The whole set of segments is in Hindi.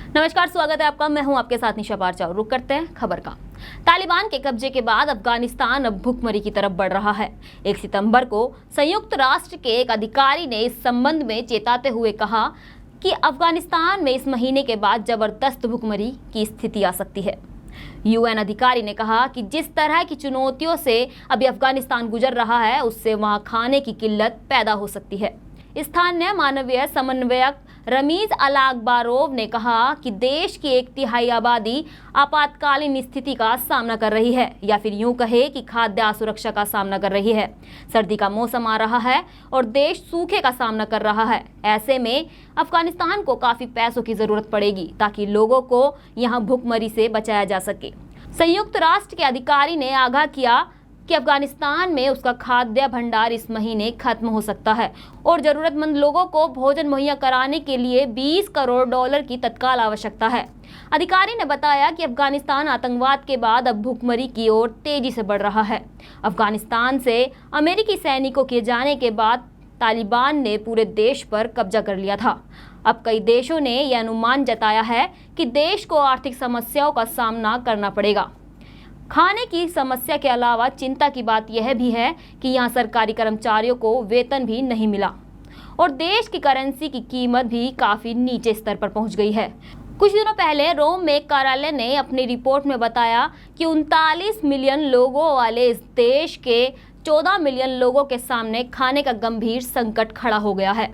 नमस्कार, स्वागत है आपका। मैं हूं आपके साथ निशा पारचार। रुक करते हैं खबर का। तालिबान के कब्जे के बाद अफगानिस्तान अब भुखमरी की तरफ बढ़ रहा है। 1 सितंबर को संयुक्त राष्ट्र के एक अधिकारी ने इस संबंध में चेताते हुए कहा कि अफगानिस्तान में इस महीने के बाद जबरदस्त भुखमरी की स्थिति आ सकती है। यूएन अधिकारी ने कहा कि जिस तरह की चुनौतियों से अभी अफगानिस्तान गुजर रहा है, उससे वहां खाने की किल्लत पैदा हो सकती है। स्थानीय मानवीय समन्वयक रमीज अलाकबारोव ने कहा कि देश की 1/3 आबादी आपातकालीन स्थिति का सामना कर रही है, या फिर यूं कहे कि खाद्य असुरक्षा का सामना कर रही है। सर्दी का मौसम आ रहा है और देश सूखे का सामना कर रहा है। ऐसे में अफगानिस्तान को काफ़ी पैसों की ज़रूरत पड़ेगी ताकि लोगों को यहाँ भुखमरी से बचाया जा सके। संयुक्त राष्ट्र के अधिकारी ने आगाह किया कि अफगानिस्तान में उसका खाद्य भंडार इस महीने खत्म हो सकता है और जरूरतमंद लोगों को भोजन मुहैया कराने के लिए $20 करोड़ की तत्काल आवश्यकता है। अधिकारी ने बताया कि अफगानिस्तान आतंकवाद के बाद अब भुखमरी की ओर तेजी से बढ़ रहा है। अफगानिस्तान से अमेरिकी सैनिकों के जाने के बाद तालिबान ने पूरे देश पर कब्जा कर लिया था। अब कई देशों ने यह अनुमान जताया है कि देश को आर्थिक समस्याओं का सामना करना पड़ेगा। खाने की समस्या के अलावा चिंता की बात यह भी है कि यहाँ सरकारी कर्मचारियों को वेतन भी नहीं मिला और देश की करेंसी की कीमत भी काफ़ी नीचे स्तर पर पहुँच गई है। कुछ दिनों पहले रोम में एक कार्यालय ने अपनी रिपोर्ट में बताया कि 39 मिलियन लोगों वाले इस देश के 14 मिलियन लोगों के सामने खाने का गंभीर संकट खड़ा हो गया है।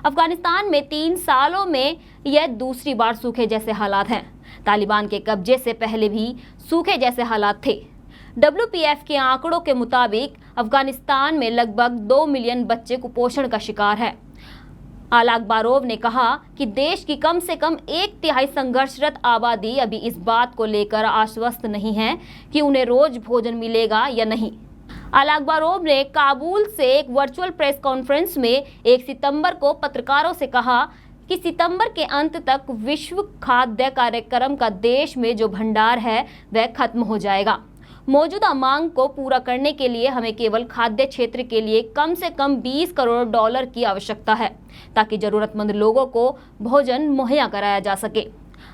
अफगानिस्तान में 3 सालों में यह दूसरी बार सूखे जैसे हालात हैं। तालिबान के कब्जे से पहले भी सूखे जैसे हालात थे। WPF के आंकड़ों के मुताबिक अफगानिस्तान में लगभग 2 मिलियन बच्चे कुपोषण का शिकार हैं। अलाकबारोव ने कहा कि देश की कम से कम 1/3 संघर्षरत आबादी अभी इस बात को लेकर आश्वस्त नहीं है कि उन्हें रोज भोजन मिलेगा या नहीं। अलाकबारोव ने काबुल से एक वर्चुअल प्रेस कॉन्फ्रेंस में 1 सितंबर को पत्रकारों से कहा कि सितंबर के अंत तक विश्व खाद्य कार्यक्रम का देश में जो भंडार है वह खत्म हो जाएगा। मौजूदा मांग को पूरा करने के लिए हमें केवल खाद्य क्षेत्र के लिए कम से कम $20 करोड़ की आवश्यकता है ताकि जरूरतमंद लोगों को भोजन मुहैया कराया जा सके।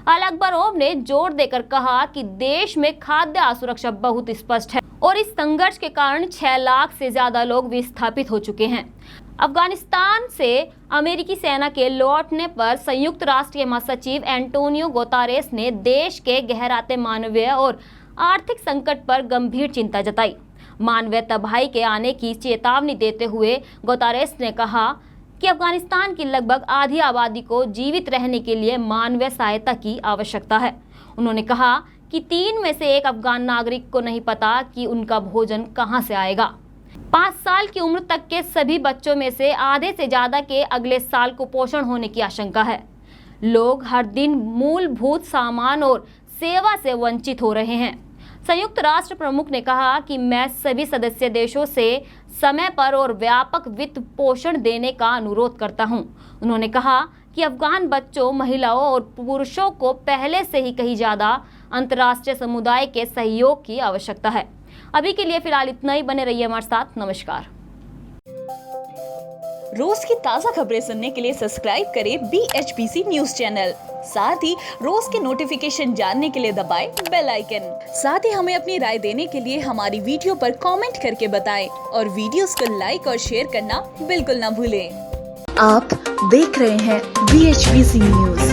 अलाकबारोव ने जोर देकर कहा कि देश में खाद्य असुरक्षा बहुत स्पष्ट है और इस संघर्ष के कारण 6 लाख से ज्यादा लोग विस्थापित हो चुके हैं। अफगानिस्तान से अमेरिकी सेना के लौटने पर संयुक्त राष्ट्र के महासचिव एंटोनियो गुतेरेस ने देश के गहराते मानवीय और आर्थिक संकट पर गंभीर चिंता जताई। मानवीय तबाही के आने की चेतावनी देते हुए गुतेरेस ने कहा कि अफगानिस्तान की लगभग आधी आबादी को जीवित रहने के लिए मानवीय सहायता की आवश्यकता है। उन्होंने कहा कि 3 में से 1 अफगान नागरिक को नहीं पता कि उनका भोजन कहां से आएगा। 5 साल की उम्र तक के सभी बच्चों में से आधे से ज़्यादा के अगले साल कुपोषण होने की आशंका है। लोग हर दिन मूलभूत सामान और सेवा से वंचित हो रहे हैं। संयुक्त राष्ट्र प्रमुख ने कहा कि मैं सभी सदस्य देशों से समय पर और व्यापक वित्त पोषण देने का अनुरोध करता हूं। उन्होंने कहा कि अफगान बच्चों, महिलाओं और पुरुषों को पहले से ही कहीं ज़्यादा अंतर्राष्ट्रीय समुदाय के सहयोग की आवश्यकता है। अभी के लिए फिलहाल इतना ही। बने रहिए हमारे साथ। नमस्कार। रोज की ताज़ा खबरें सुनने के लिए सब्सक्राइब करें BHPC न्यूज चैनल। साथ ही रोज के नोटिफिकेशन जानने के लिए दबाएं बेल आइकन। साथ ही हमें अपनी राय देने के लिए हमारी वीडियो पर कमेंट करके बताएं और वीडियोस को लाइक और शेयर करना बिल्कुल ना भूलें। आप देख रहे हैं BHPC न्यूज।